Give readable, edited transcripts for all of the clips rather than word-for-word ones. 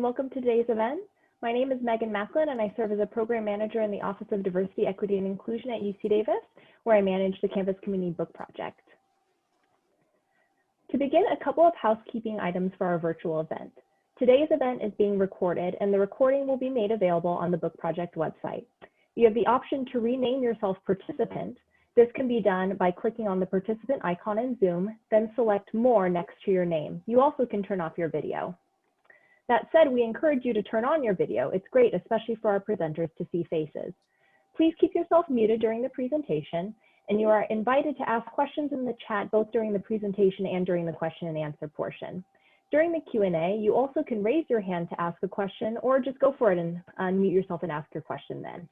welcome to today's event. My name is Megan Macklin, and I serve as a program manager in the Office of Diversity, Equity, and Inclusion at UC Davis, where I manage the Campus Community Book Project. To begin, a couple of housekeeping items for our virtual event. Today's event is being recorded, and the recording will be made available on the Book Project website. You have the option to rename yourself participant. This can be done by clicking on the participant icon in Zoom, then select More next to your name. You also can turn off your video. That said, we encourage you to turn on your video. It's great, especially for our presenters to see faces. Please keep yourself muted during the presentation, and you are invited to ask questions in the chat both during the presentation and during the question and answer portion. During the Q&A, you also can raise your hand to ask a question or just go for it and unmute yourself and ask your question then.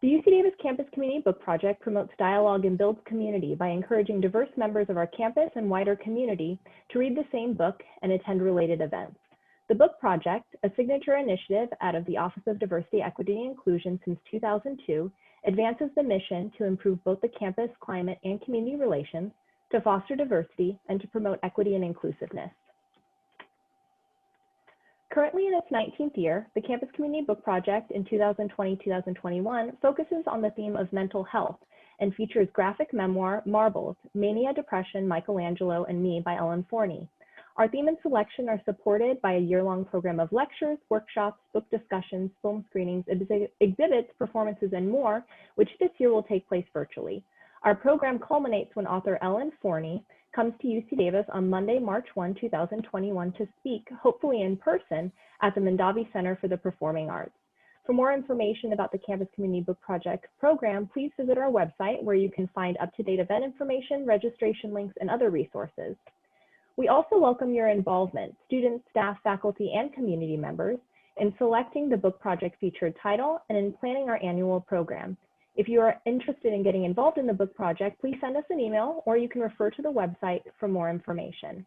The UC Davis Campus Community Book Project promotes dialogue and builds community by encouraging diverse members of our campus and wider community to read the same book and attend related events. The Book Project, a signature initiative out of the Office of Diversity, Equity, and Inclusion since 2002, advances the mission to improve both the campus climate and community relations, to foster diversity, and to promote equity and inclusiveness. Currently in its 19th year, the Campus Community Book Project in 2020-2021 focuses on the theme of mental health and features graphic memoir, Marbles, Mania, Depression, Michelangelo, and Me by Ellen Forney. Our theme and selection are supported by a year-long program of lectures, workshops, book discussions, film screenings, exhibits, performances, and more, which this year will take place virtually. Our program culminates when author Ellen Forney comes to UC Davis on Monday, March 1, 2021 to speak, hopefully in person, at the Mondavi Center for the Performing Arts. For more information about the Campus Community Book Project program, please visit our website where you can find up-to-date event information, registration links, and other resources. We also welcome your involvement, students, staff, faculty, and community members, in selecting the Book Project featured title and in planning our annual program. If you are interested in getting involved in the book project, please send us an email or you can refer to the website for more information.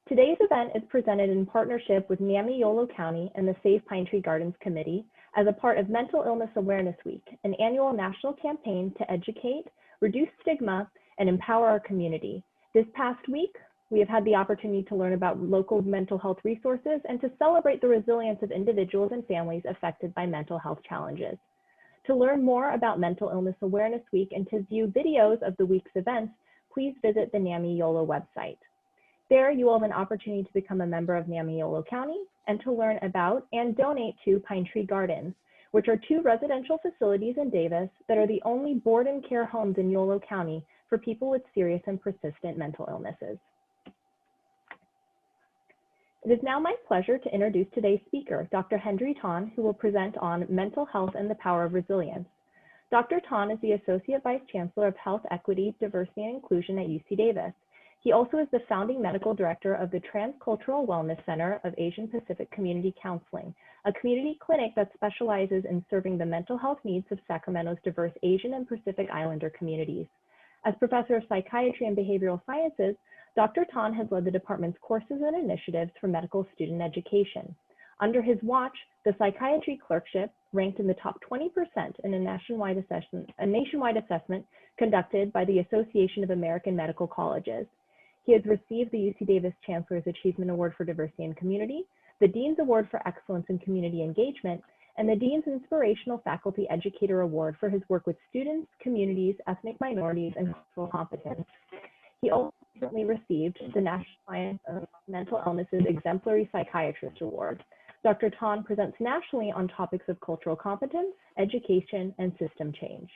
Today's event is presented in partnership with Namiolo County and the Save Pine Tree Gardens Committee as a part of Mental Illness Awareness Week, an annual national campaign to educate, reduce stigma, and empower our community. This past week, we have had the opportunity to learn about local mental health resources and to celebrate the resilience of individuals and families affected by mental health challenges. To learn more about Mental Illness Awareness Week and to view videos of the week's events, please visit the Namiolo website. There, you will have an opportunity to become a member of Namiolo County and to learn about and donate to Pine Tree Gardens, which are 2 residential facilities in Davis that are the only board and care homes in Yolo County for people with serious and persistent mental illnesses. It is now my pleasure to introduce today's speaker, Dr. Hendry, who will present on mental health and the power of resilience. Dr. Ton is the Associate Vice Chancellor of Health, Equity, Diversity, and Inclusion at UC Davis. He also is the founding medical director of the Transcultural Wellness Center of Asian Pacific Community Counseling, a community clinic that specializes in serving the mental health needs of Sacramento's diverse Asian and Pacific Islander communities. As Professor of Psychiatry and Behavioral Sciences, Dr. Ton has led the department's courses and initiatives for medical student education. Under his watch, the psychiatry clerkship ranked in the top 20% in a nationwide assessment conducted by the Association of American Medical Colleges. He has received the UC Davis Chancellor's Achievement Award for Diversity and Community, the Dean's Award for Excellence in Community Engagement, and the Dean's Inspirational Faculty Educator Award for his work with students, communities, ethnic minorities, and cultural competence. He also recently received the National Science of Mental Illnesses Exemplary Psychiatrist Award. Dr. Ton presents nationally on topics of cultural competence, education, and system change.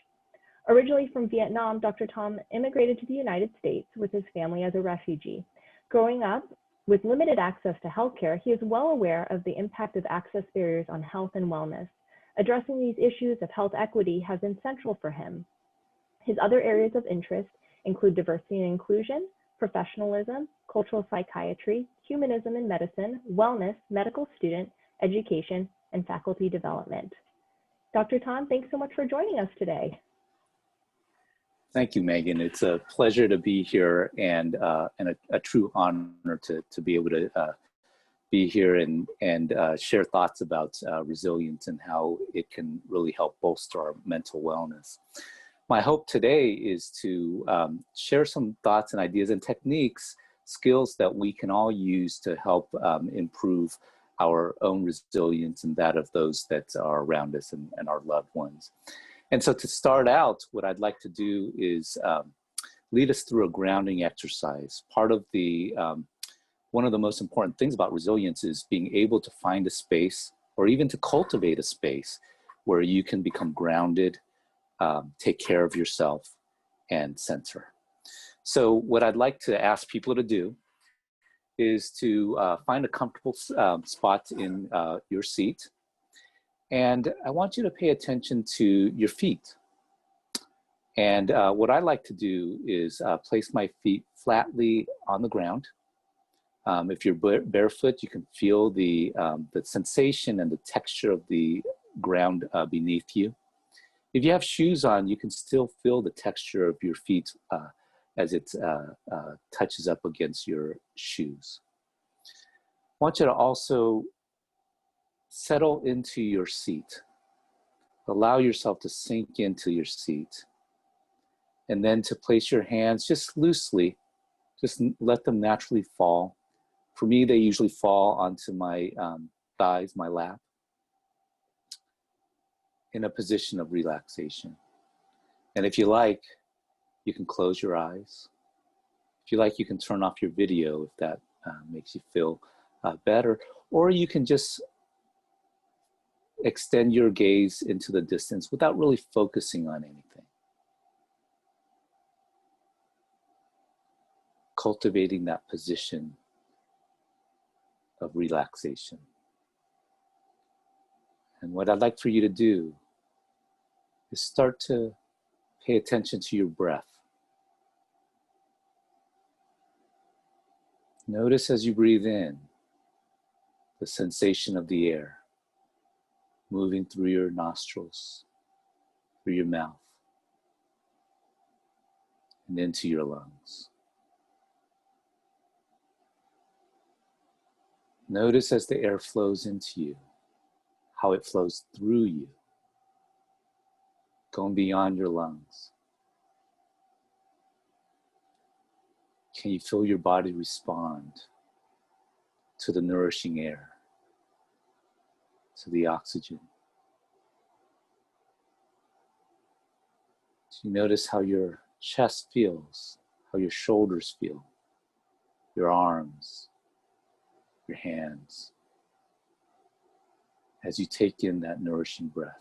Originally from Vietnam, Dr. Ton immigrated to the United States with his family as a refugee. Growing up with limited access to healthcare, he is well aware of the impact of access barriers on health and wellness. Addressing these issues of health equity has been central for him. His other areas of interest include diversity and inclusion, professionalism, cultural psychiatry, humanism and medicine, wellness, medical student, education, and faculty development. Dr. Ton, thanks so much for joining us today. Thank you, Megan. It's a pleasure to be here and a true honor to be able to be here and share thoughts about resilience and how it can really help bolster our mental wellness. My hope today is to share some thoughts and ideas and techniques, skills that we can all use to help improve our own resilience and that of those that are around us and our loved ones. And so to start out, what I'd like to do is lead us through a grounding exercise. Part of the, one of the most important things about resilience is being able to find a space or even to cultivate a space where you can become grounded, take care of yourself, and center. So what I'd like to ask people to do is to find a comfortable spot in your seat. And I want you to pay attention to your feet. And what I like to do is place my feet flatly on the ground. If you're barefoot, you can feel the sensation and the texture of the ground beneath you. If you have shoes on, you can still feel the texture of your feet as it touches up against your shoes. I want you to also settle into your seat. Allow yourself to sink into your seat. And then to place your hands just loosely, just let them naturally fall. For me, they usually fall onto my thighs, my lap, in a position of relaxation. And if you like, you can close your eyes. If you like, you can turn off your video if that makes you feel better. Or you can just extend your gaze into the distance without really focusing on anything. Cultivating that position of relaxation. And what I'd like for you to do is start to pay attention to your breath. Notice as you breathe in, the sensation of the air moving through your nostrils, through your mouth, and into your lungs. Notice as the air flows into you, how it flows through you, going beyond your lungs. Can you feel your body respond to the nourishing air, to the oxygen? Do you notice how your chest feels, how your shoulders feel, your arms, your hands, as you take in that nourishing breath?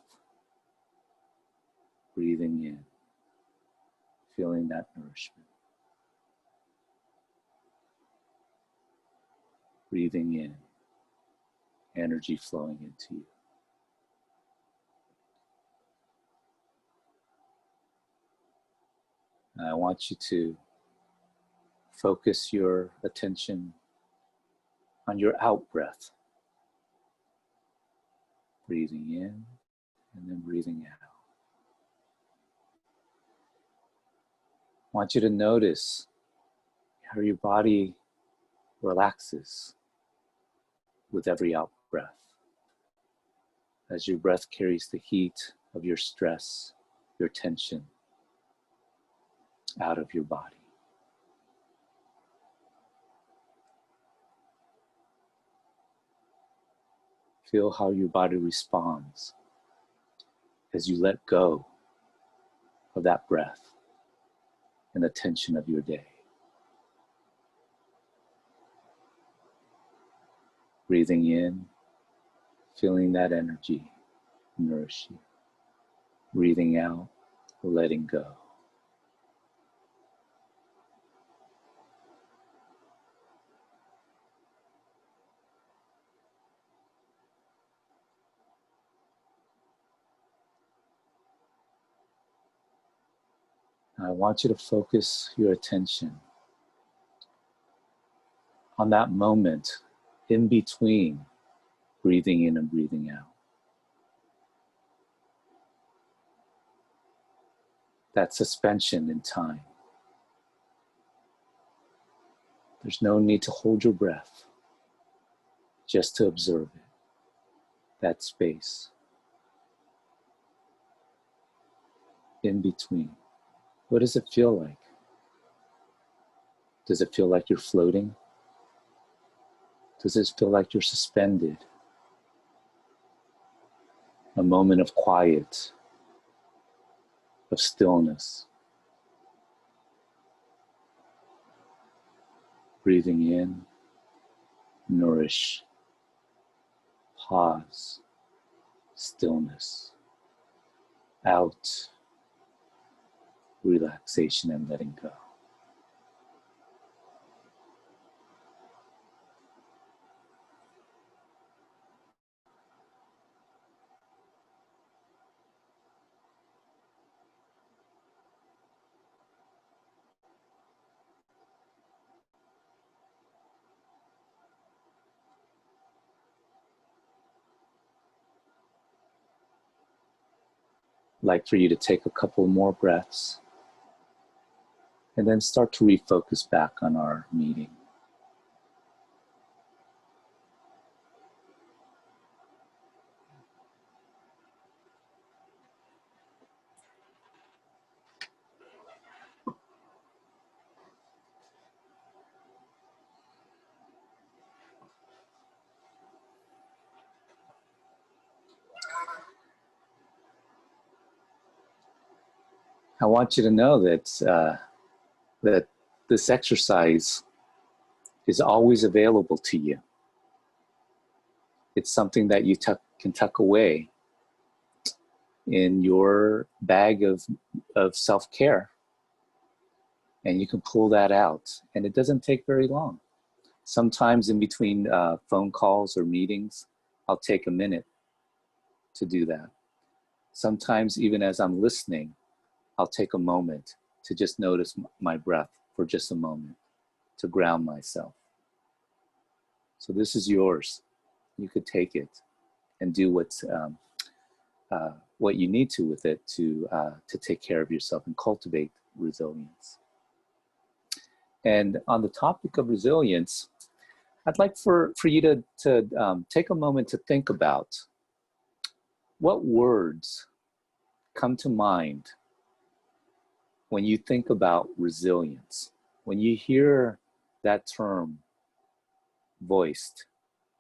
Breathing in, feeling that nourishment. Breathing in, energy flowing into you. And I want you to focus your attention on your out breath. Breathing in and then breathing out. I want you to notice how your body relaxes with every out breath, as your breath carries the heat of your stress, your tension out of your body. Feel how your body responds as you let go of that breath and the tension of your day. Breathing in, feeling that energy nourish you. Breathing out, letting go. I want you to focus your attention on that moment in between breathing in and breathing out. That suspension in time. There's no need to hold your breath, just to observe it, that space. in between. What does it feel like? Does it feel like you're floating? Does it feel like you're suspended? A moment of quiet, of stillness. Breathing in, nourish, pause, stillness. Out, relaxation and letting go. I'd like for you to take a couple more breaths and then start to refocus back on our meeting. I want you to know that that this exercise is always available to you. It's something that you can tuck away in your bag of self-care, and you can pull that out, and it doesn't take very long. Sometimes in between phone calls or meetings, I'll take a minute to do that. Sometimes even as I'm listening, I'll take a moment to just notice my breath for just a moment, to ground myself. So this is yours. You could take it and do what you need to with it to take care of yourself and cultivate resilience. And on the topic of resilience, I'd like for you to take a moment to think about what words come to mind when you think about resilience. When you hear that term voiced,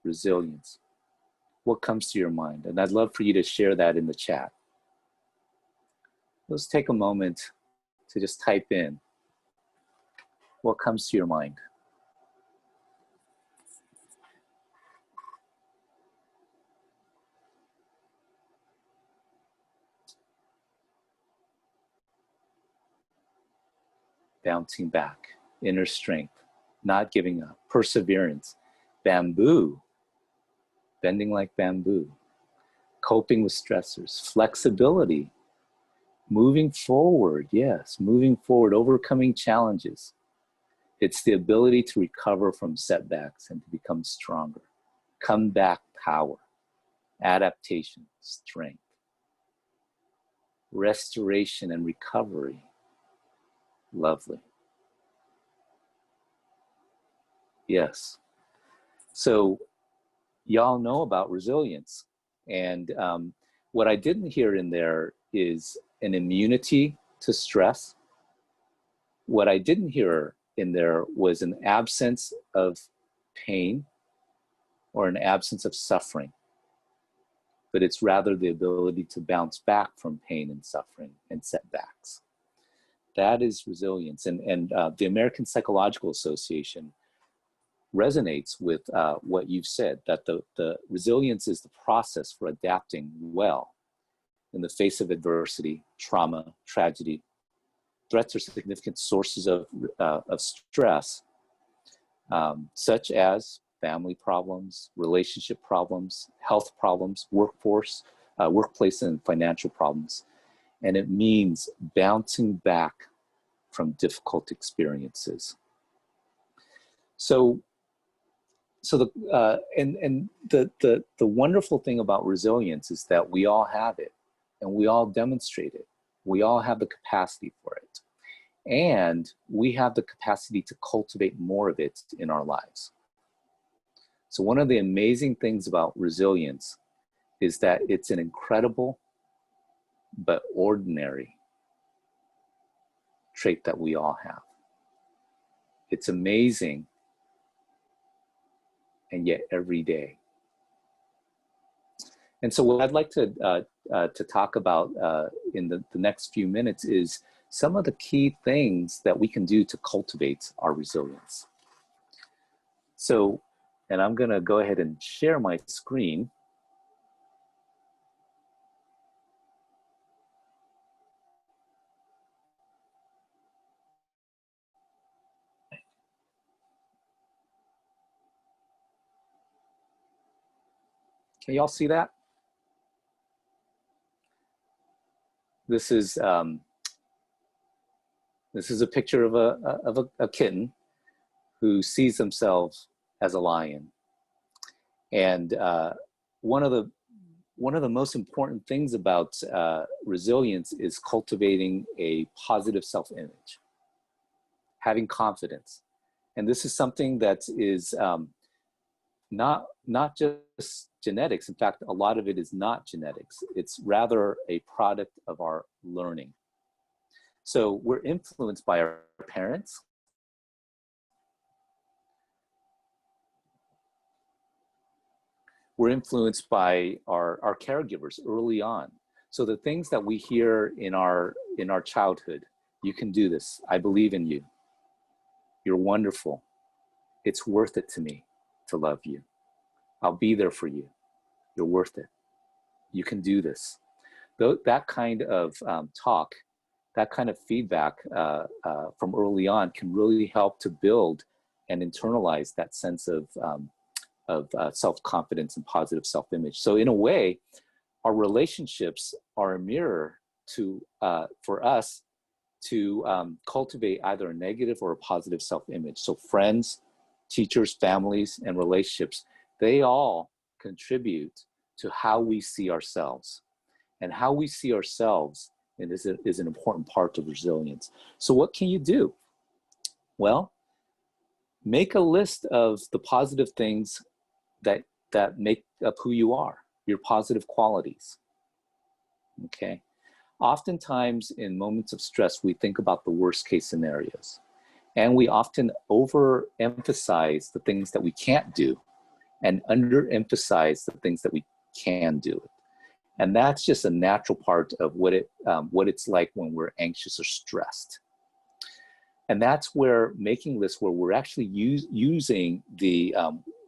resilience, what comes to your mind? And I'd love for you to share that in the chat. Let's take a moment to just type in what comes to your mind. Bouncing back, inner strength, not giving up, perseverance, bamboo, bending like bamboo, coping with stressors, flexibility, moving forward, yes, moving forward, overcoming challenges. It's the ability to recover from setbacks and to become stronger. Comeback power, adaptation, strength, restoration and recovery. Lovely. Yes. So y'all know about resilience. And what I didn't hear in there is an immunity to stress. What I didn't hear in there was an absence of pain or an absence of suffering. But it's rather the ability to bounce back from pain and suffering and setbacks. That is resilience. And the American Psychological Association resonates with what you've said, that the resilience is the process for adapting well in the face of adversity, trauma, tragedy. Threats are significant sources of stress, such as family problems, relationship problems, health problems, workplace and financial problems. And it means bouncing back from difficult experiences. So the wonderful thing about resilience is that we all have it, and we all demonstrate it. We all have the capacity for it, and we have the capacity to cultivate more of it in our lives. So one of the amazing things about resilience is that it's an incredible but ordinary trait that we all have. It's amazing, and yet every day. And so what I'd like to talk about in the next few minutes is some of the key things that we can do to cultivate our resilience. So, and I'm gonna go ahead and share my screen. Can y'all see that? This is a picture of a kitten who sees themselves as a lion. And one of the most important things about resilience is cultivating a positive self-image, having confidence. And this is something that is not just genetics. In fact, a lot of it is not genetics. It's rather a product of our learning. So we're influenced by our parents. We're influenced by our caregivers early on. So the things that we hear in our childhood, you can do this. I believe in you. You're wonderful. It's worth it to me to love you. I'll be there for you. You're worth it. You can do this. That kind of talk, that kind of feedback from early on can really help to build and internalize that sense of self-confidence and positive self-image. So in a way, our relationships are a mirror for us to cultivate either a negative or a positive self-image. So friends, teachers, families, and relationships, they all contribute to how we see ourselves. And how we see ourselves is an important part of resilience. So what can you do? Well, make a list of the positive things that make up who you are, your positive qualities, okay? Oftentimes in moments of stress, we think about the worst case scenarios, and we often overemphasize the things that we can't do and underemphasize the things that we can do. And that's just a natural part of what it's like when we're anxious or stressed. And that's where making lists, where we're actually using the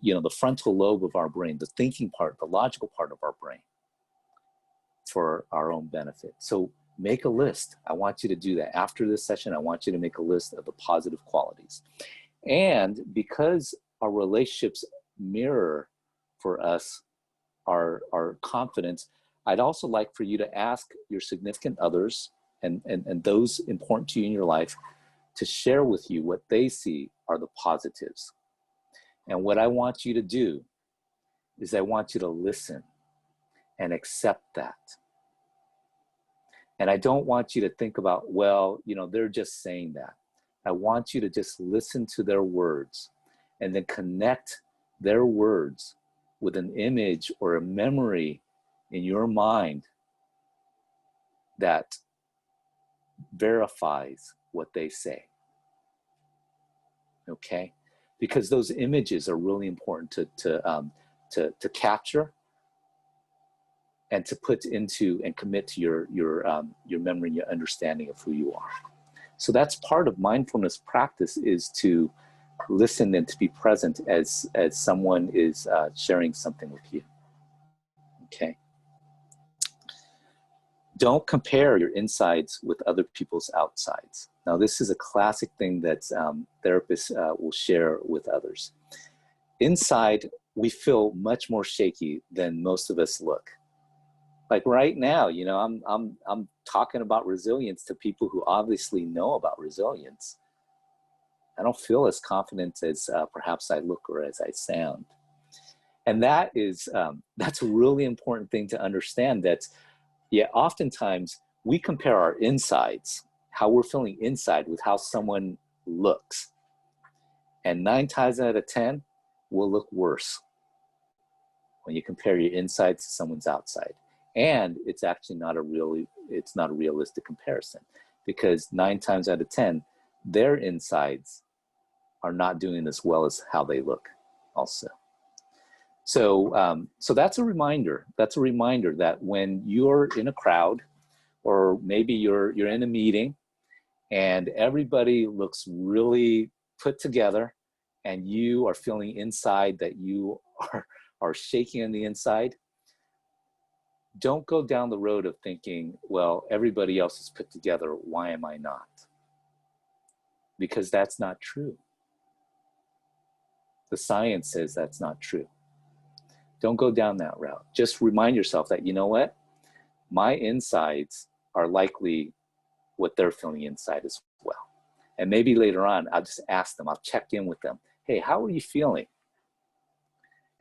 the frontal lobe of our brain, the thinking part, the logical part of our brain, for our own benefit. So make a list. I want you to do that. After this session, I want you to make a list of the positive qualities. And because our relationships mirror for us our confidence, I'd also like for you to ask your significant others and those important to you in your life to share with you what they see are the positives. And what I want you to do is I want you to listen and accept that. And I don't want you to think about, well, they're just saying that. I want you to just listen to their words and then connect their words with an image or a memory in your mind that verifies what they say. Okay? Because those images are really important to capture and to put into and commit to your memory and your understanding of who you are. So that's part of mindfulness practice, is to listen and to be present as someone is sharing something with you. Okay. Don't compare your insides with other people's outsides. Now, this is a classic thing that therapists will share with others. Inside, we feel much more shaky than most of us look. Like right now, I'm talking about resilience to people who obviously know about resilience. I don't feel as confident as perhaps I look or as I sound. And that's a really important thing to understand, that oftentimes we compare our insides, how we're feeling inside, with how someone looks. And 9 times out of 10 will look worse when you compare your inside to someone's outside. And it's actually not a realistic comparison. because 9 times out of 10, their insides are not doing as well as how they look also. So, so that's a reminder. That's a reminder that when you're in a crowd, or maybe you're in a meeting and everybody looks really put together and you are feeling inside that you are shaking on the inside, don't go down the road of thinking, well, everybody else is put together, why am I not? Because that's not true. The science says that's not true. Don't go down that route. Just remind yourself that, you know what? My insides are likely what they're feeling inside as well. And maybe later on, I'll just ask them, I'll check in with them. Hey, how are you feeling?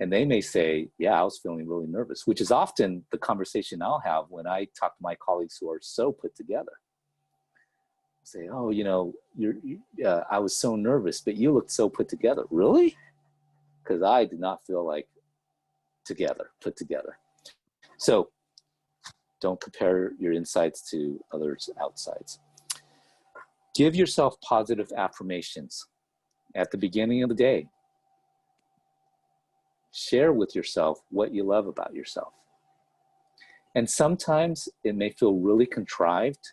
And they may say, yeah, I was feeling really nervous, which is often the conversation I'll have when I talk to my colleagues who are so put together. I'll say, oh, you know, I was so nervous, but you looked so put together. Really? Because I did not feel like put together. So don't compare your insides to others' outsides. Give yourself positive affirmations at the beginning of the day. Share with yourself what you love about yourself. And sometimes it may feel really contrived.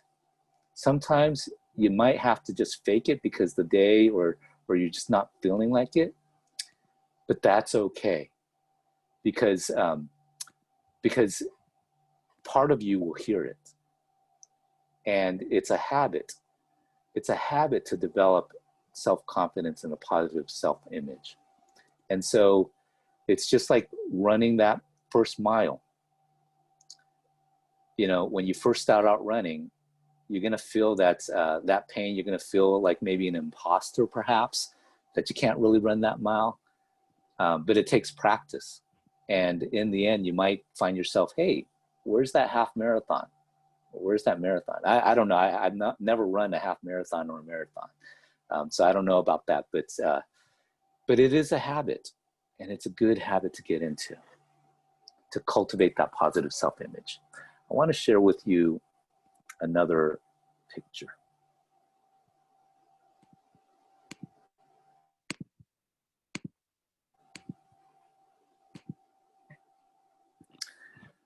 Sometimes you might have to just fake it because the day or you're just not feeling like it. But that's okay. Because part of you will hear it. And it's a habit. It's a habit to develop self-confidence and a positive self-image. And so it's just like running that first mile. You know, when you first start out running, you're going to feel that pain. You're going to feel like maybe an imposter, perhaps, that you can't really run that mile. But it takes practice. And in the end, you might find yourself, hey, where's that half marathon? Where's that marathon? I don't know. I've never run a half marathon or a marathon. So I don't know about that. But it is a habit. And it's a good habit to get into, to cultivate that positive self-image. I want to share with you another picture.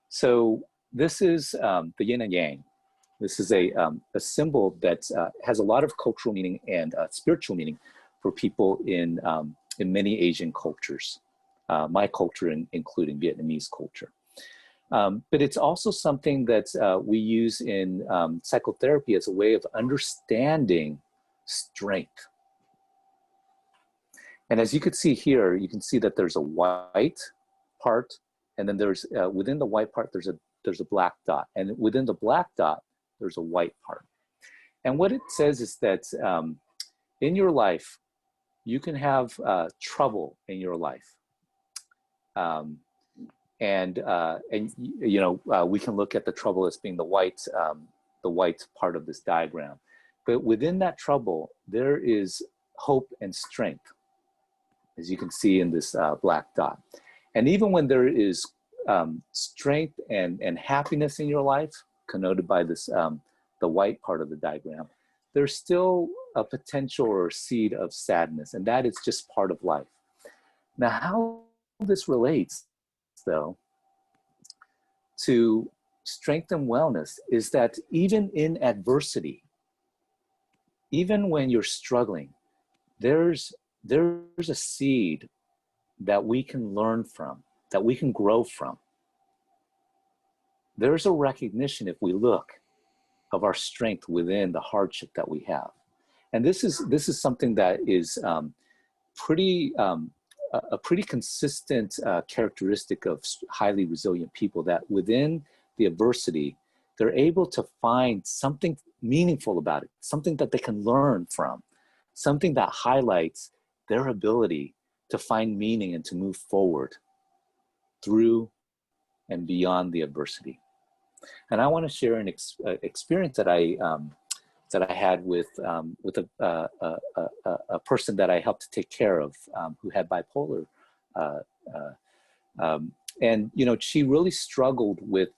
So this is the yin and yang. This is a symbol that has a lot of cultural meaning and spiritual meaning for people in many Asian cultures. My culture, including Vietnamese culture. But it's also something that we use in psychotherapy as a way of understanding strength. And as you can see here, you can see that there's a white part, and then there's within the white part, there's a black dot. And within the black dot, there's a white part. And what it says is that in your life, you can have trouble in your life. And you know, we can look at the trouble as being the white part of this diagram. But within that trouble, there is hope and strength, as you can see in this black dot. And even when there is strength and happiness in your life, connoted by this the white part of the diagram, there's still a potential or a seed of sadness, and that is just part of life. Now, how this relates, though, to strength and wellness is that even in adversity, even when you're struggling, there's a seed that we can learn from, that we can grow from. There's a recognition, if we look, of our strength within the hardship that we have. And this is something that is a pretty consistent characteristic of highly resilient people, that within the adversity, they're able to find something meaningful about it, something that they can learn from, something that highlights their ability to find meaning and to move forward through and beyond the adversity. And I want to share an experience that I had with a person that I helped to take care of, who had bipolar, and you know, she really struggled with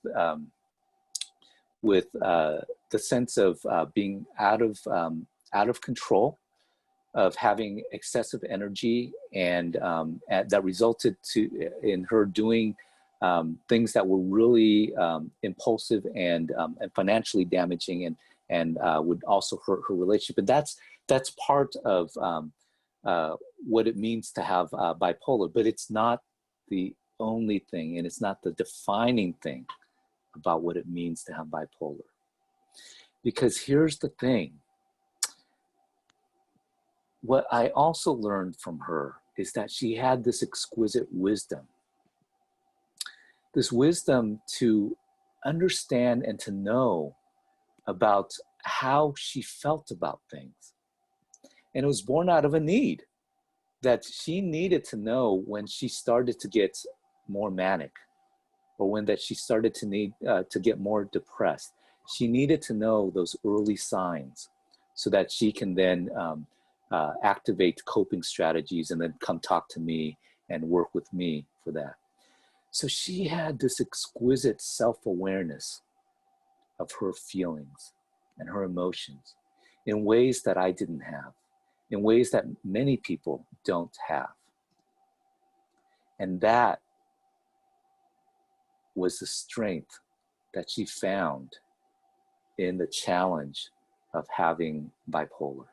the sense of being out of control, of having excessive energy, and that resulted in her doing things that were really impulsive and financially damaging, and would also hurt her relationship. And that's part of what it means to have bipolar, but it's not the only thing, and it's not the defining thing about what it means to have bipolar. Because here's the thing. What I also learned from her is that she had this exquisite wisdom. This wisdom to understand and to know about how she felt about things. And it was born out of a need that she needed to know when she started to get more manic, or when that she started to need to get more depressed. She needed to know those early signs so that she can then activate coping strategies and then come talk to me and work with me for that. So she had this exquisite self-awareness of her feelings and her emotions in ways that I didn't have, in ways that many people don't have. And that was the strength that she found in the challenge of having bipolar.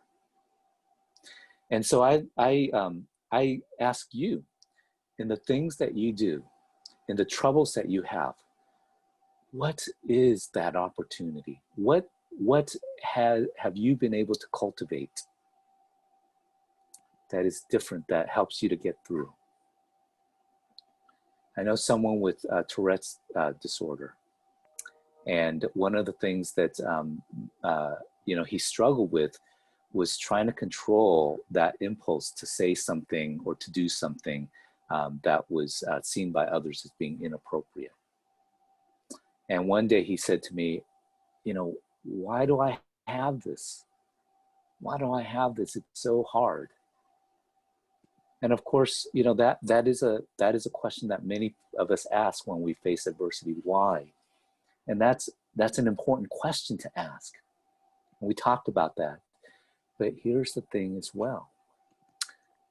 And so I ask you, in the things that you do, in the troubles that you have, what is that opportunity? What have you been able to cultivate that is different, that helps you to get through? I know someone with Tourette's disorder, and one of the things that he struggled with was trying to control that impulse to say something or to do something that was seen by others as being inappropriate. And one day he said to me, why do I have this? Why do I have this? It's so hard. And of course, that is a question that many of us ask when we face adversity. Why? And that's an important question to ask. And we talked about that. But here's the thing as well,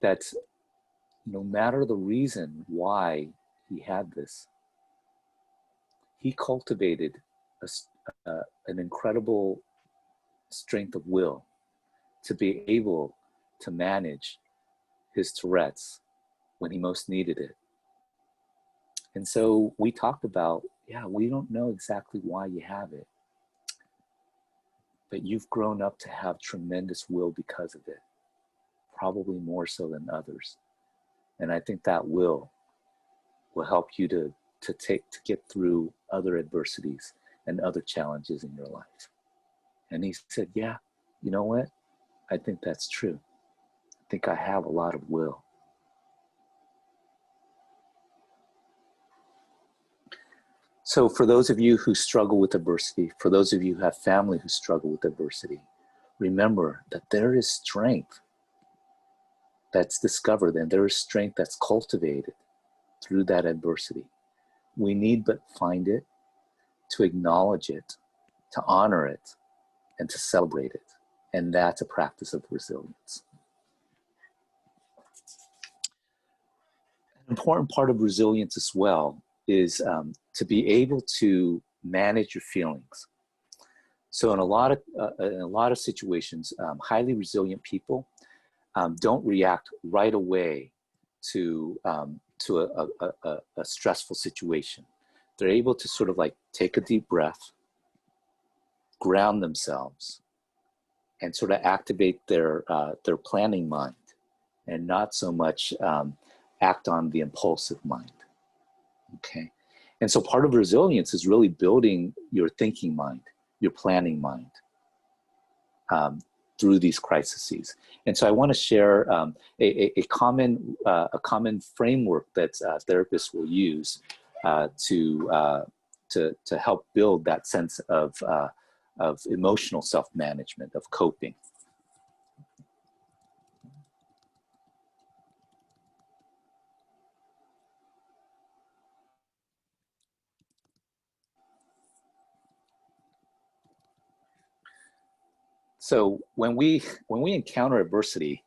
that no matter the reason why he had this, he cultivated an incredible strength of will to be able to manage his Tourette's when he most needed it. And so we talked about, we don't know exactly why you have it, but you've grown up to have tremendous will because of it, probably more so than others. And I think that will help you to get through other adversities and other challenges in your life. And he said, yeah, you know what? I think that's true. I think I have a lot of will. So for those of you who struggle with adversity, for those of you who have family who struggle with adversity, remember that there is strength that's discovered, and there is strength that's cultivated through that adversity. We need but find it, to acknowledge it, to honor it, and to celebrate it. And that's a practice of resilience. An important part of resilience as well is to be able to manage your feelings. So in a lot of situations, highly resilient people don't react right away to a stressful situation. They're able to sort of like take a deep breath, ground themselves, and sort of activate their planning mind, and not so much act on the impulsive mind. Okay, and so part of resilience is really building your thinking mind, your planning mind, through these crises. And so I want to share a common framework that therapists will use to help build that sense of emotional self-management, of coping. So when we encounter adversity,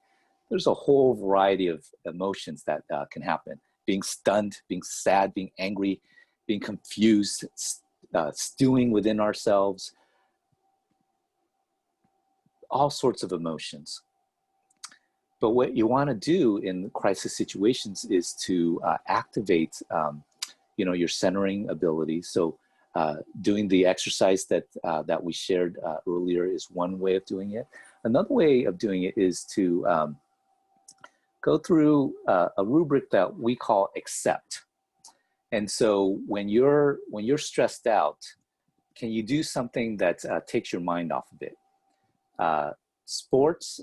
there's a whole variety of emotions that can happen. Being stunned, being sad, being angry, being confused, stewing within ourselves, all sorts of emotions. But what you want to do in crisis situations is to activate, your centering ability. So doing the exercise that we shared earlier is one way of doing it. Another way of doing it is to go through a rubric that we call accept. And so when you're stressed out, can you do something that takes your mind off of it? Sports,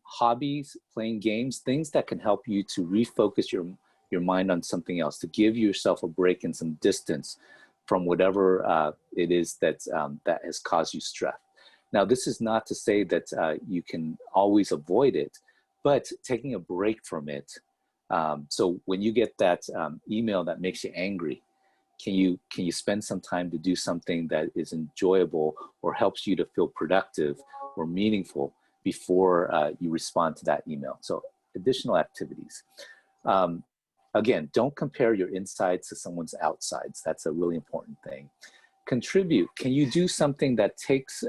hobbies, playing games, things that can help you to refocus your mind on something else, to give yourself a break and some distance from whatever it is that has caused you stress. Now, this is not to say that you can always avoid it, but taking a break from it. So when you get that email that makes you angry, can you spend some time to do something that is enjoyable or helps you to feel productive or meaningful before you respond to that email? So additional activities. Again, don't compare your insides to someone's outsides. That's a really important thing. Contribute. Can you do something that takes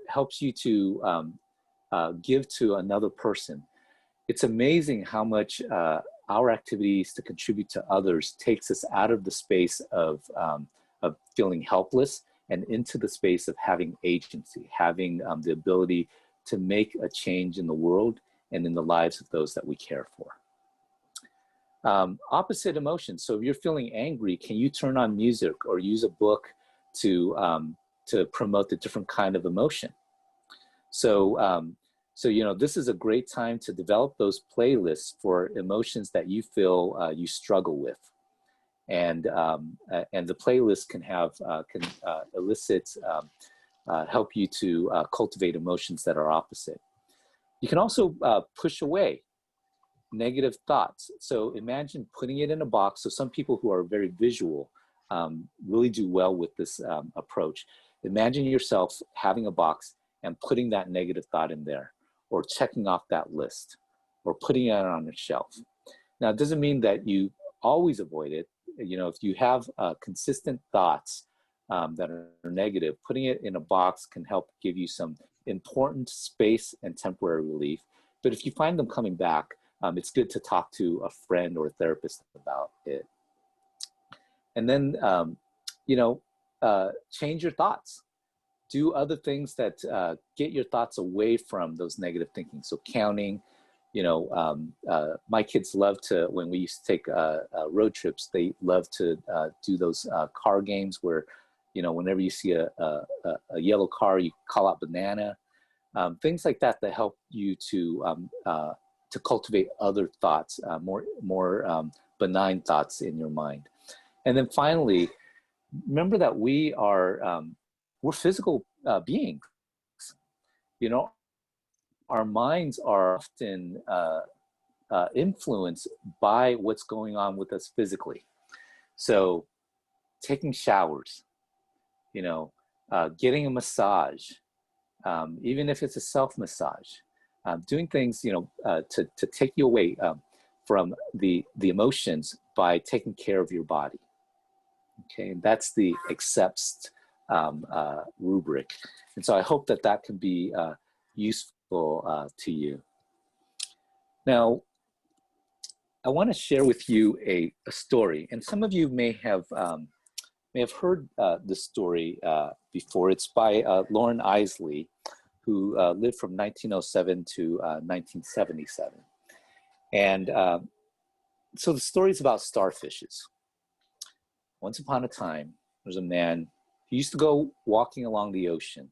helps you to give to another person? It's amazing how much our activities to contribute to others takes us out of the space of feeling helpless and into the space of having agency, having the ability to make a change in the world and in the lives of those that we care for. Opposite emotions. So if you're feeling angry, can you turn on music or use a book to promote the different kind of emotion? So this is a great time to develop those playlists for emotions that you feel you struggle with, and the playlist can elicit help you to cultivate emotions that are opposite. You can also push away negative thoughts. So imagine putting it in a box. So some people who are very visual really do well with this approach. Imagine yourself having a box and putting that negative thought in there, or checking off that list, or putting it on a shelf. Now, it doesn't mean that you always avoid it. If you have consistent thoughts that are negative, putting it in a box can help give you some important space and temporary relief. But if you find them coming back, it's good to talk to a friend or a therapist about it. And then, change your thoughts. Do other things that get your thoughts away from those negative thinking. So counting, my kids love to, when we used to take road trips, they love to do those car games where, whenever you see a yellow car, you call out banana. Things like that help you to cultivate other thoughts, more benign thoughts in your mind. And then finally, remember that we're physical beings. Our minds are often influenced by what's going on with us physically. So taking showers, getting a massage, even if it's a self-massage, doing things, to take you away from the emotions by taking care of your body. Okay, and that's the accepts rubric. And so I hope that can be useful to you. Now, I want to share with you a story, and some of you may have heard this story before. It's by Lauren Isley, who lived from 1907 to 1977. And so the story is about starfishes. Once upon a time, there's a man who used to go walking along the ocean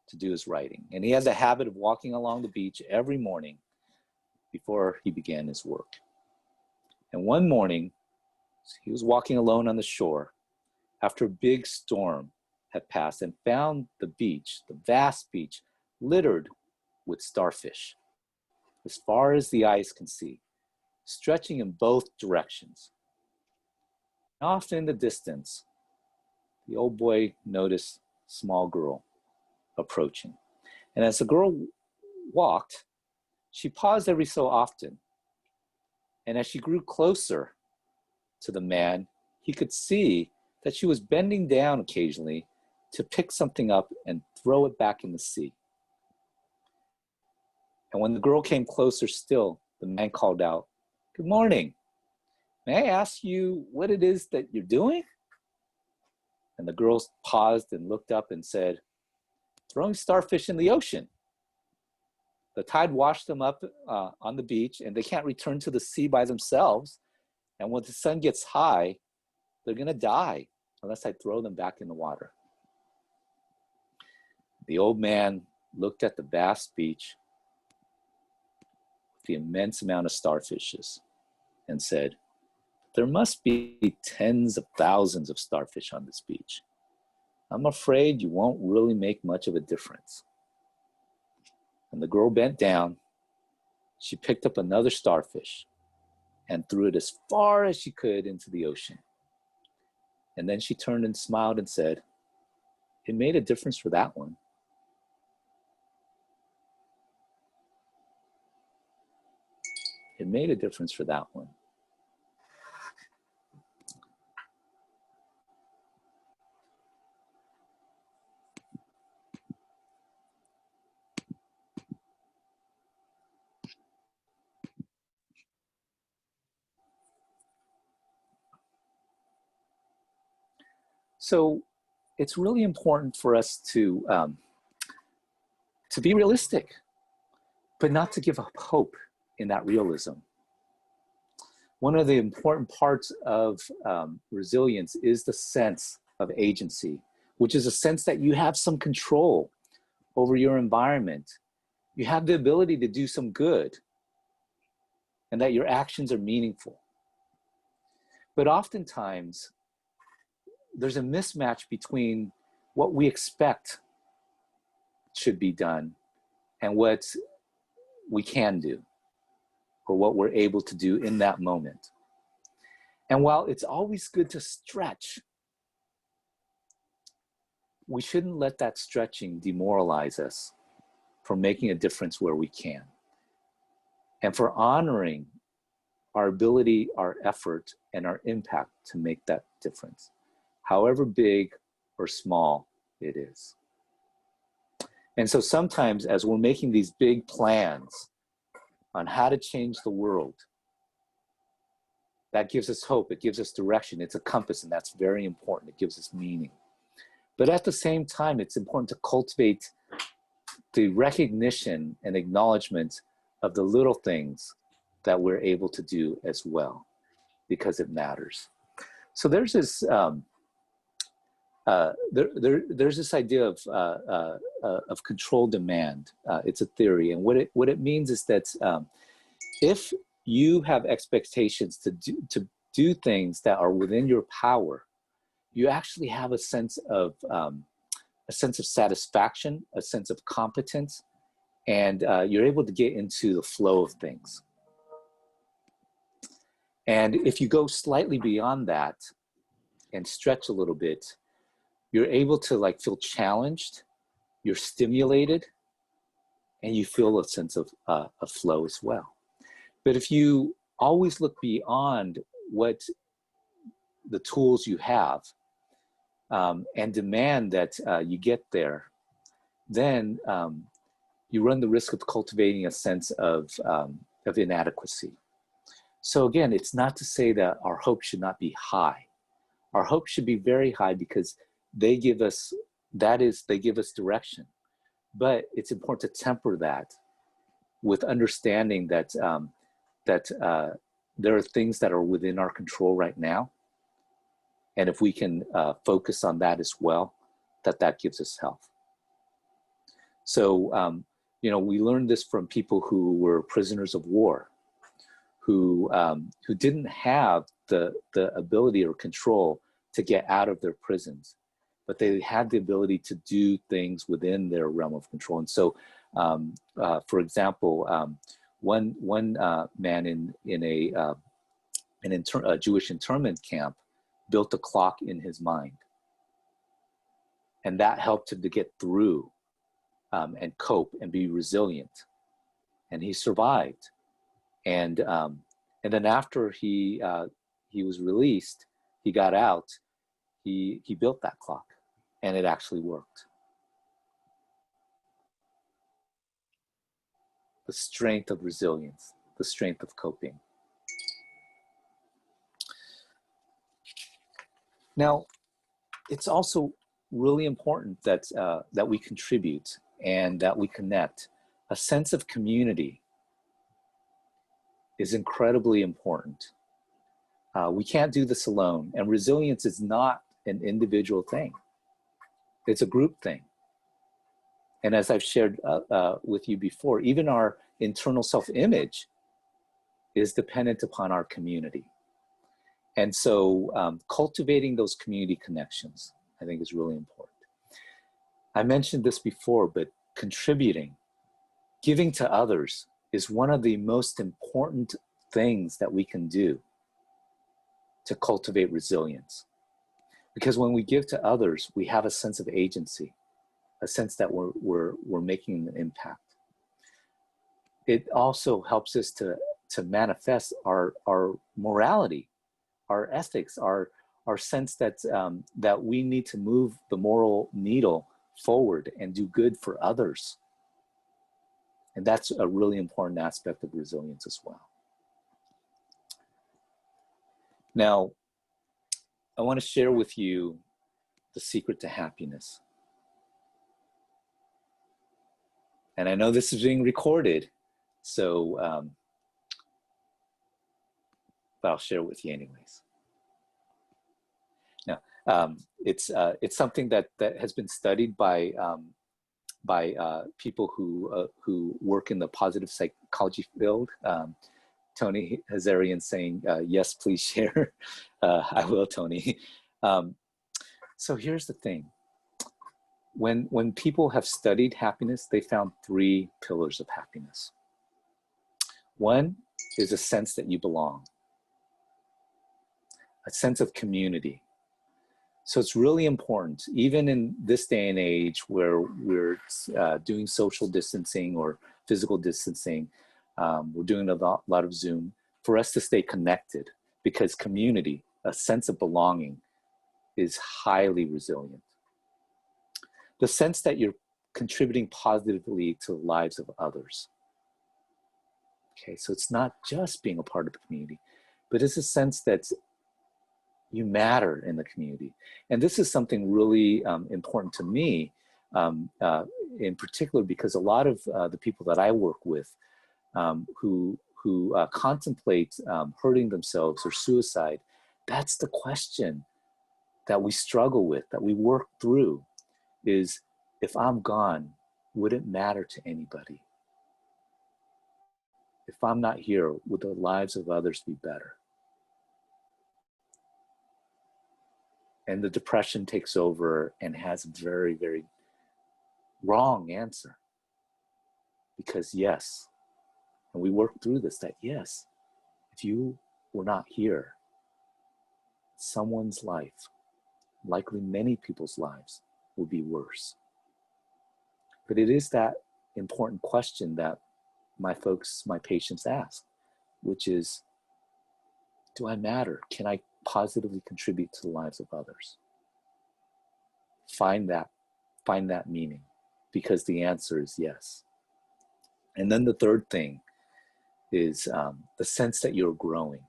to do his writing. And he had the habit of walking along the beach every morning before he began his work. And one morning, he was walking alone on the shore after a big storm had passed, and found the beach, the vast beach, littered with starfish, as far as the eyes can see, stretching in both directions. Off in the distance, the old boy noticed a small girl approaching. And as the girl walked, she paused every so often. And as she grew closer to the man, he could see that she was bending down occasionally to pick something up and throw it back in the sea. And when the girl came closer still, the man called out, "Good morning. May I ask you what it is that you're doing?" And the girl paused and looked up and said, "Throwing starfish in the ocean. The tide washed them up on the beach, and they can't return to the sea by themselves. And when the sun gets high, they're going to die unless I throw them back in the water." The old man looked at the vast beach, the immense amount of starfishes, and said, "There must be tens of thousands of starfish on this beach. I'm afraid you won't really make much of a difference." And the girl bent down. She picked up another starfish and threw it as far as she could into the ocean. And then she turned and smiled and said, "It made a difference for that one." It made a difference for that one. So it's really important for us to be realistic, but not to give up hope in that realism. One of the important parts of resilience is the sense of agency, which is a sense that you have some control over your environment. You have the ability to do some good, and that your actions are meaningful. But oftentimes, there's a mismatch between what we expect should be done and what we can do, or what we're able to do in that moment. And while it's always good to stretch, we shouldn't let that stretching demoralize us from making a difference where we can, and for honoring our ability, our effort, and our impact to make that difference, however big or small it is. And so sometimes as we're making these big plans on how to change the world, that gives us hope, it gives us direction, it's a compass, and that's very important. It gives us meaning. But at the same time, it's important to cultivate the recognition and acknowledgement of the little things that we're able to do as well, because it matters. So there's this there's this idea of controlled demand. It's a theory, and what it means is that if you have expectations to do things that are within your power, you actually have a sense of satisfaction, a sense of competence, and you're able to get into the flow of things. And if you go slightly beyond that and stretch a little bit, you're able to feel challenged, you're stimulated, and you feel a sense of flow as well. But if you always look beyond what the tools you have and demand that you get there, then you run the risk of cultivating a sense of inadequacy. So again, it's not to say that our hope should not be high. Our hope should be very high because they give us direction. But it's important to temper that with understanding that there are things that are within our control right now. And if we can focus on that as well, that gives us health. So, we learned this from people who were prisoners of war, who didn't have the ability or control to get out of their prisons, but they had the ability to do things within their realm of control. And so, for example, one man in a Jewish internment camp built a clock in his mind, and that helped him to get through and cope and be resilient. And he survived. And then after he was released, he got out, he built that clock, and it actually worked. The strength of resilience, the strength of coping. Now, it's also really important that that we contribute and that we connect. A sense of community is incredibly important. We can't do this alone, and resilience is not an individual thing. It's a group thing. And as I've shared with you before, even our internal self-image is dependent upon our community. And so cultivating those community connections, I think, is really important. I mentioned this before, but contributing, giving to others is one of the most important things that we can do to cultivate resilience. Because when we give to others, we have a sense of agency, a sense that we're making an impact. It also helps us to manifest our morality, our ethics, our sense that that we need to move the moral needle forward and do good for others. And that's a really important aspect of resilience as well. Now, I want to share with you the secret to happiness. And I know this is being recorded, so but I'll share it with you anyways. Now, it's something that has been studied by people who work in the positive psychology field. Tony Hazarian saying, yes, please share. I will, Tony. So here's the thing. When people have studied happiness, they found 3 pillars of happiness. One is a sense that you belong, a sense of community. So it's really important, even in this day and age where we're doing social distancing or physical distancing, we're doing a lot of Zoom, for us to stay connected, because community, a sense of belonging, is highly resilient. The sense that you're contributing positively to the lives of others. Okay, so it's not just being a part of the community, but it's a sense that you matter in the community. And this is something really important to me, in particular, because a lot of the people that I work with who contemplate hurting themselves or suicide, that's the question that we struggle with, that we work through, is if I'm gone, would it matter to anybody? If I'm not here, would the lives of others be better? And the depression takes over and has a very, very wrong answer. Because yes, and we work through this, that yes, if you were not here, someone's life, likely many people's lives, will be worse. But it is that important question that my folks, my patients ask, which is, do I matter? Can I positively contribute to the lives of others? Find that meaning, because the answer is yes. And then the third thing is the sense that you're growing,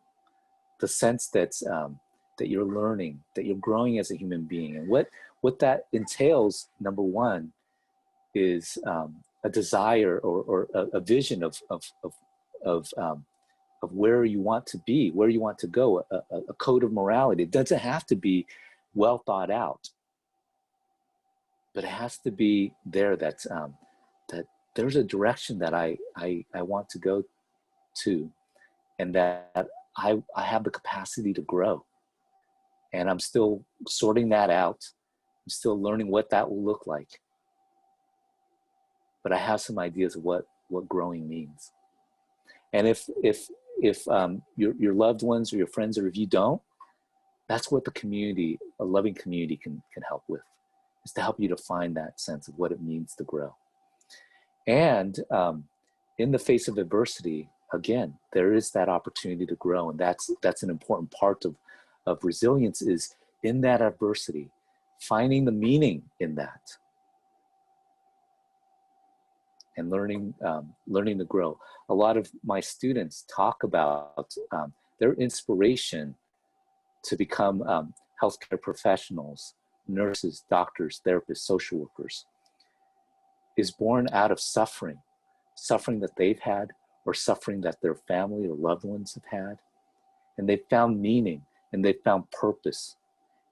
the sense that you're learning, that you're growing as a human being. And what that entails, number one, is a desire or a vision of where you want to be, where you want to go, a code of morality. It doesn't have to be well thought out, but it has to be there that there's a direction that I want to go to, and that I have the capacity to grow. And I'm still sorting that out. I'm still learning what that will look like. But I have some ideas of what growing means. And if your loved ones or your friends, or if you don't, that's what the community, a loving community, can help with, is to help you to find that sense of what it means to grow. And in the face of adversity, again, there is that opportunity to grow. And that's an important part of resilience, is in that adversity, finding the meaning in that and learning to grow. A lot of my students talk about their inspiration to become healthcare professionals, nurses, doctors, therapists, social workers, is born out of suffering that they've had, or suffering that their family or loved ones have had. And they've found meaning, and they've found purpose,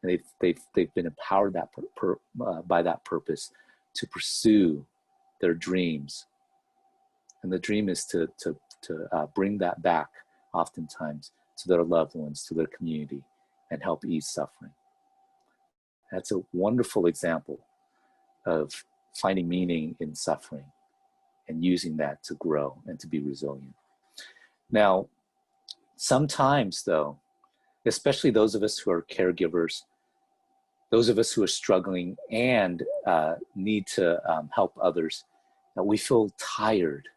and they've been empowered by that purpose to pursue their dreams. And the dream is to bring that back, oftentimes, to their loved ones, to their community, and help ease suffering. That's a wonderful example of finding meaning in suffering and using that to grow and to be resilient. Now, sometimes though, especially those of us who are caregivers, those of us who are struggling and need to help others, we feel tired.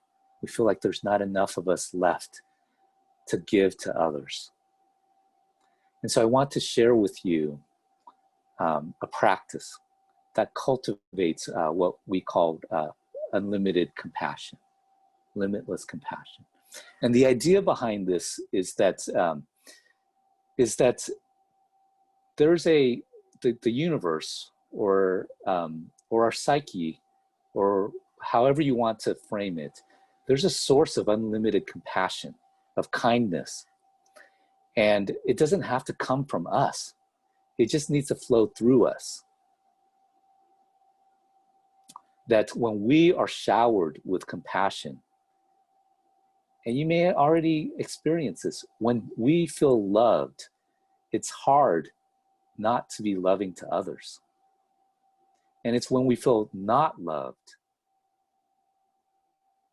We feel like there's not enough of us left to give to others. And so I want to share with you a practice that cultivates what we call unlimited compassion, limitless compassion. And the idea behind this is that there's the universe, or our psyche, or however you want to frame it, there's a source of unlimited compassion, of kindness. And it doesn't have to come from us. It just needs to flow through us. That when we are showered with compassion, and you may already experience this, when we feel loved, it's hard not to be loving to others. And it's when we feel not loved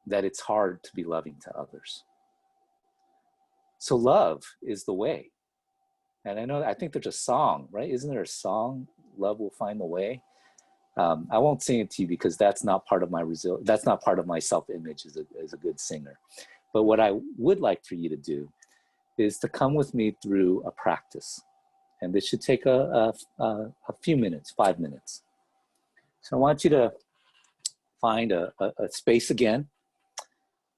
that it's hard to be loving to others. So love is the way. And I think there's a song, right? Isn't there a song, Love Will Find the Way? I won't sing it to you because that's not part of my that's not part of my self-image as a good singer. But what I would like for you to do is to come with me through a practice. And this should take a few minutes, 5 minutes. So I want you to find a space again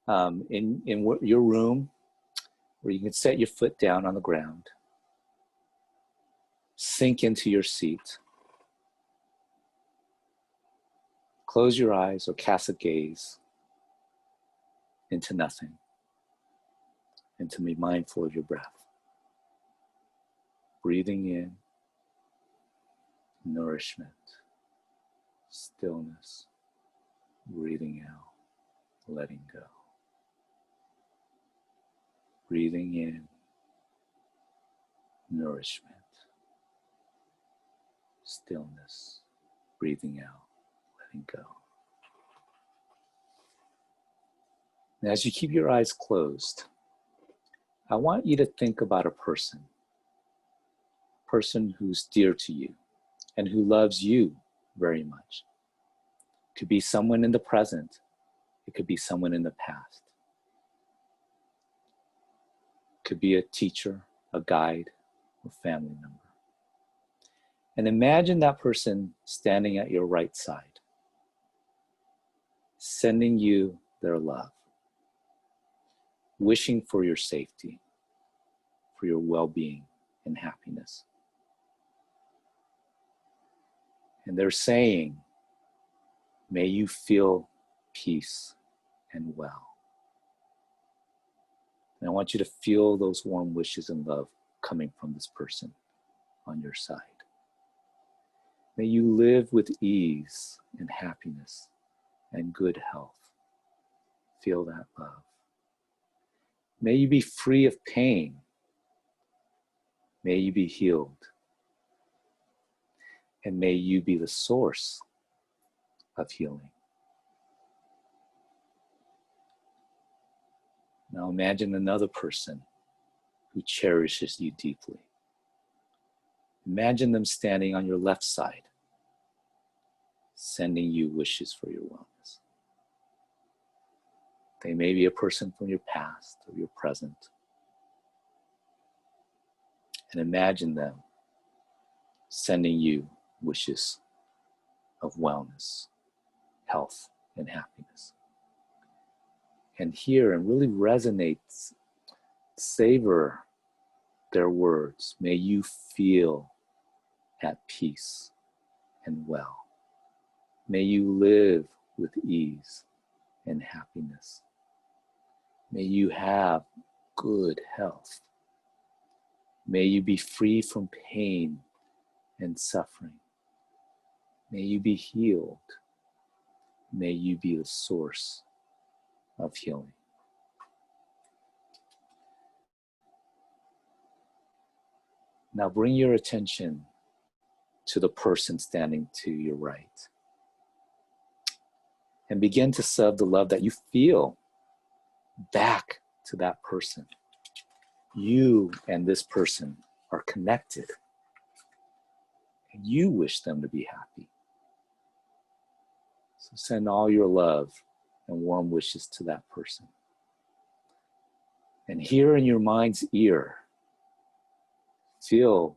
in your room where you can set your foot down on the ground, sink into your seat, close your eyes or cast a gaze into nothing, and to be mindful of your breath. Breathing in, nourishment, stillness, breathing out, letting go. Breathing in, nourishment, stillness, breathing out, letting go. Now, as you keep your eyes closed, I want you to think about a person who's dear to you and who loves you very much. It could be someone in the present. It could be someone in the past. It could be a teacher, a guide, or family member. And imagine that person standing at your right side, sending you their love, wishing for your safety, for your well-being and happiness. And they're saying, may you feel peace and well. And I want you to feel those warm wishes and love coming from this person on your side. May you live with ease and happiness and good health. Feel that love. May you be free of pain. May you be healed. And may you be the source of healing. Now imagine another person who cherishes you deeply. Imagine them standing on your left side, sending you wishes for your wellness. They may be a person from your past or your present. And imagine them sending you wishes of wellness, health, and happiness. And hear and really resonate, savor their words. May you feel at peace and well. May you live with ease and happiness. May you have good health. May you be free from pain and suffering. May you be healed. May you be the source of healing. Now bring your attention to the person standing to your right. And begin to serve the love that you feel back to that person. You and this person are connected. And you wish them to be happy. So send all your love and warm wishes to that person. And hear in your mind's ear, feel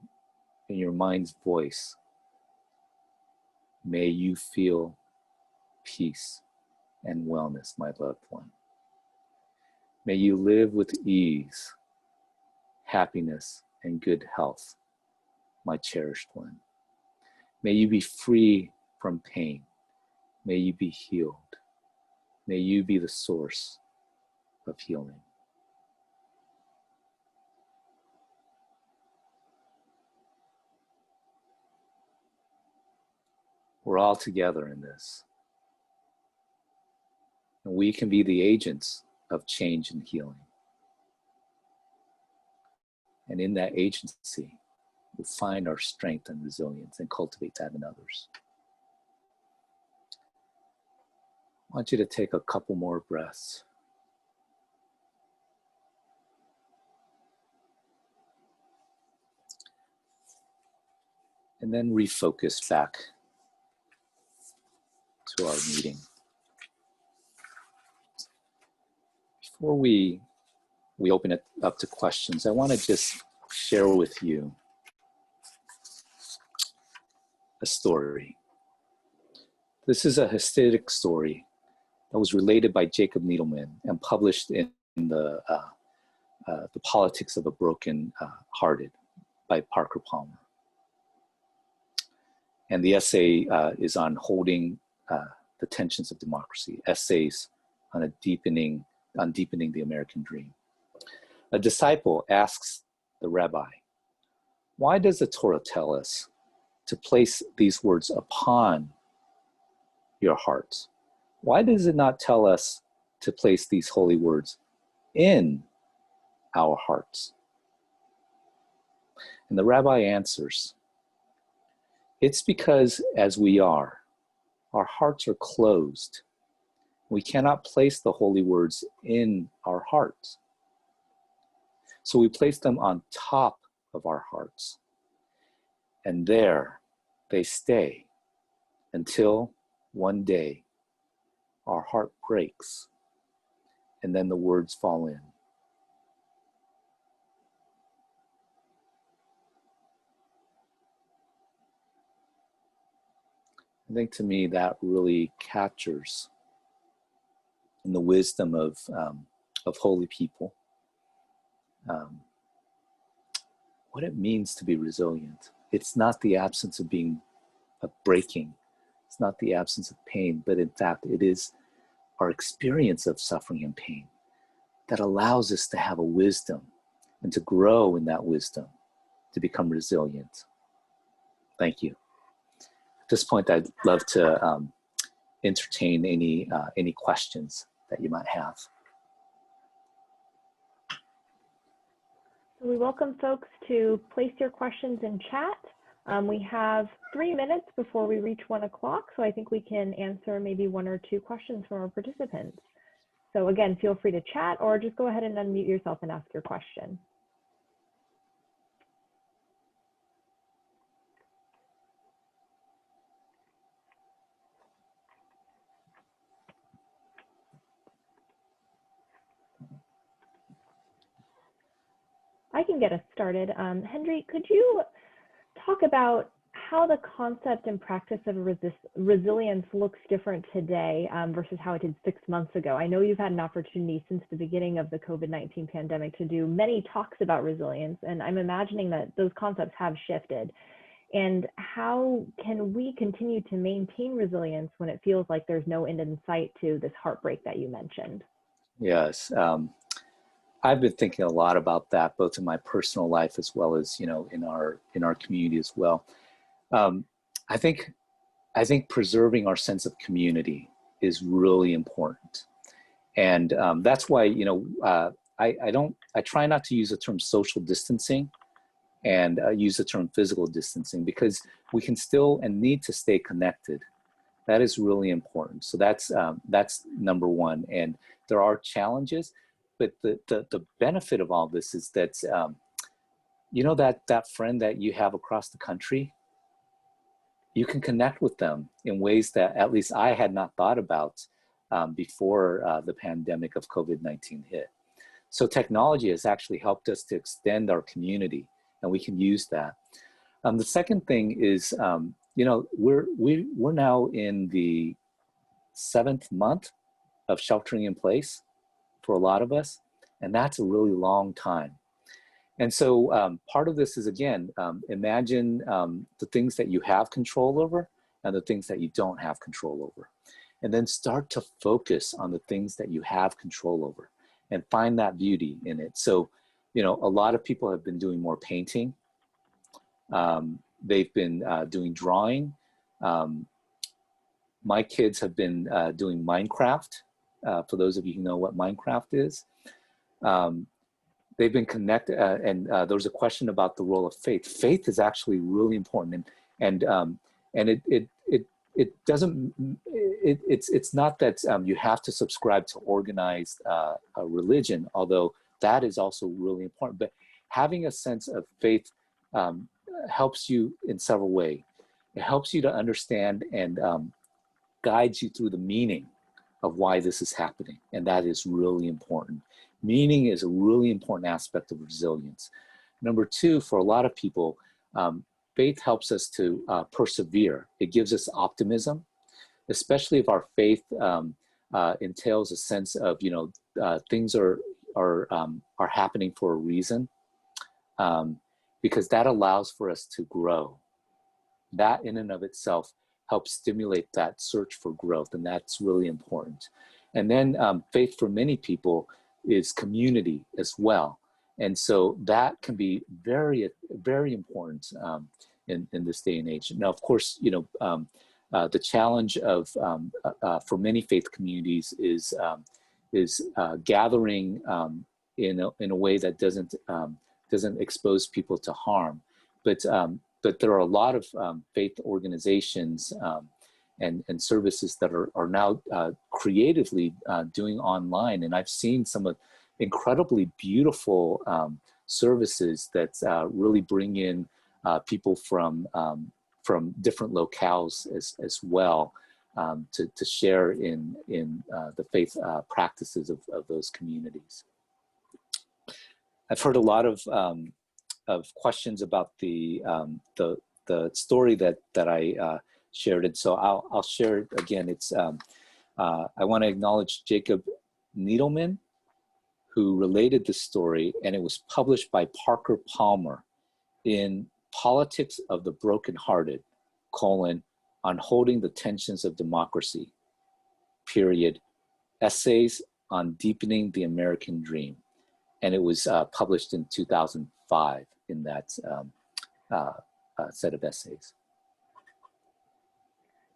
in your mind's voice, may you feel peace and wellness, my loved one. May you live with ease, happiness, and good health, my cherished one. May you be free from pain. May you be healed. May you be the source of healing. We're all together in this. And we can be the agents of change and healing. And in that agency, we find our strength and resilience and cultivate that in others. I want you to take a couple more breaths. And then refocus back to our meeting. Before we open it up to questions, I want to just share with you a story. This is a Hasidic story that was related by Jacob Needleman and published in the Politics of a Broken Hearted by Parker Palmer. And the essay is on holding the tensions of democracy, essays on deepening the American dream. A disciple asks the rabbi, why does the Torah tell us to place these words upon your hearts? Why does it not tell us to place these holy words in our hearts? And the rabbi answers, it's because as we are, our hearts are closed. We cannot place the holy words in our hearts. So we place them on top of our hearts. And there they stay until one day our heart breaks and then the words fall in. I think to me that really captures in the wisdom of holy people what it means to be resilient. It's not the absence of breaking. It's not the absence of pain, but in fact, it is our experience of suffering and pain that allows us to have a wisdom and to grow in that wisdom, to become resilient. Thank you. At this point, I'd love to entertain any questions that you might have. So we welcome folks to place your questions in chat. We have 3 minutes before we reach 1 o'clock, so I think we can answer maybe 1 or 2 questions from our participants. So again, feel free to chat or just go ahead and unmute yourself and ask your question. I can get us started. Hendry, could you talk about how the concept and practice of resilience looks different today versus how it did 6 months ago? I know you've had an opportunity since the beginning of the COVID-19 pandemic to do many talks about resilience, and I'm imagining that those concepts have shifted. And how can we continue to maintain resilience when it feels like there's no end in sight to this heartbreak that you mentioned? Yes, I've been thinking a lot about that, both in my personal life as well as in our community as well. Um, I think preserving our sense of community is really important, and that's why I try not to use the term social distancing and use the term physical distancing, because we can still and need to stay connected. That is really important. So that's number one. And there are challenges, but the benefit of all this is that that friend that you have across the country, you can connect with them in ways that at least I had not thought about before the pandemic of COVID-19 hit. So technology has actually helped us to extend our community, and we can use that. The second thing is, we're now in the 7th month of sheltering in place for a lot of us, and that's a really long time. And so part of this is, again, imagine the things that you have control over and the things that you don't have control over. And then start to focus on the things that you have control over and find that beauty in it. So, a lot of people have been doing more painting. They've been doing drawing. My kids have been doing Minecraft, for those of you who know what Minecraft is. They've been connected, and there was a question about the role of faith. Faith is actually really important, and it doesn't. It's not that you have to subscribe to organized a religion, although that is also really important. But having a sense of faith helps you in several ways. It helps you to understand and guides you through the meaning of why this is happening, and that is really important. Meaning is a really important aspect of resilience. Number two, for a lot of people, faith helps us to persevere. It gives us optimism, especially if our faith entails a sense of things are happening for a reason, because that allows for us to grow. That in and of itself helps stimulate that search for growth, and that's really important. And then faith for many people is community as well. And so that can be very, very important in this day and age. Now, of course, the challenge of for many faith communities is gathering in a way that doesn't expose people to harm. But there are a lot of faith organizations and services that are now creatively doing online. And I've seen some of incredibly beautiful services that really bring in people from different locales as well, to share in the faith practices of those communities. I've heard a lot of questions about the story that I shared, and so I'll share it again. It's I want to acknowledge Jacob Needleman, who related this story, and it was published by Parker Palmer in Politics of the Brokenhearted, on holding the tensions of democracy, period, essays on deepening the American dream. And it was published in 2005 in that set of essays.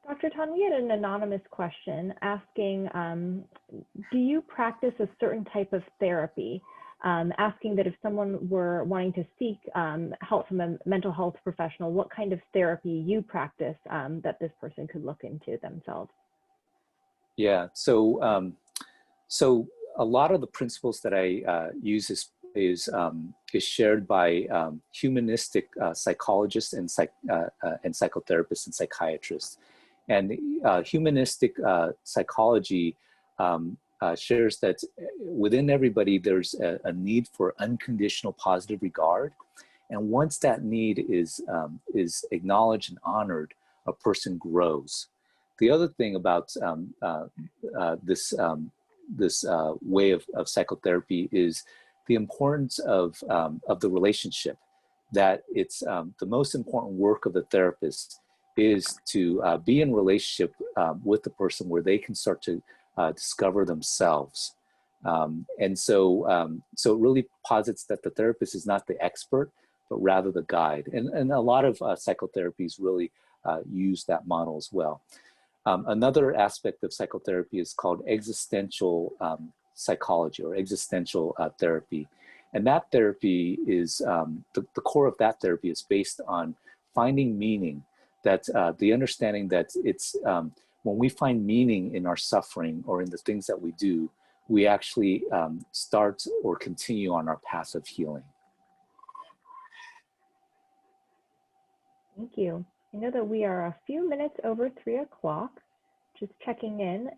Dr. Tan, we had an anonymous question asking, do you practice a certain type of therapy? Asking that if someone were wanting to seek help from a mental health professional, what kind of therapy you practice that this person could look into themselves? Yeah, so a lot of the principles that I use is shared by humanistic psychologists and psychotherapists and psychiatrists. And humanistic psychology shares that within everybody, there's a need for unconditional positive regard. And once that need is acknowledged and honored, a person grows. The other thing about this way of psychotherapy is the importance of the relationship. That it's the most important work of the therapist is to be in relationship with the person where they can start to discover themselves. And so it really posits that the therapist is not the expert, but rather the guide. And a lot of psychotherapies really use that model as well. Another aspect of psychotherapy is called existential psychology or existential therapy. And that therapy is, the core of that therapy is based on finding meaning, that the understanding that it's, when we find meaning in our suffering or in the things that we do, we actually start or continue on our path of healing. Thank you. I know that we are a few minutes over 3 o'clock. Just checking in.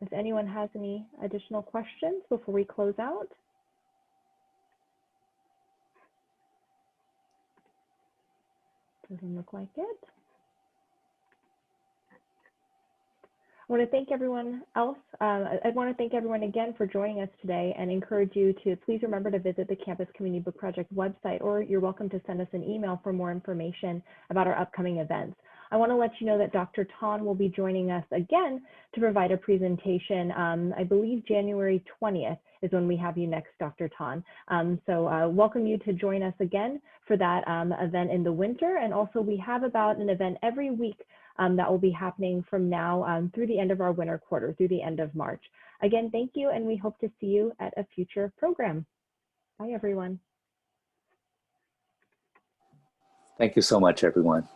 If anyone has any additional questions before we close out. Doesn't look like it. I want to thank everyone else. I want to thank everyone again for joining us today and encourage you to please remember to visit the Campus Community Book Project website, or you're welcome to send us an email for more information about our upcoming events. I want to let you know that Dr. Ton will be joining us again to provide a presentation. I believe January 20th is when we have you next, Dr. Ton. So welcome you to join us again for that event in the winter. And also we have about an event every week that will be happening from now through the end of our winter quarter, through the end of March. Again, thank you, and we hope to see you at a future program. Bye, everyone. Thank you so much, everyone.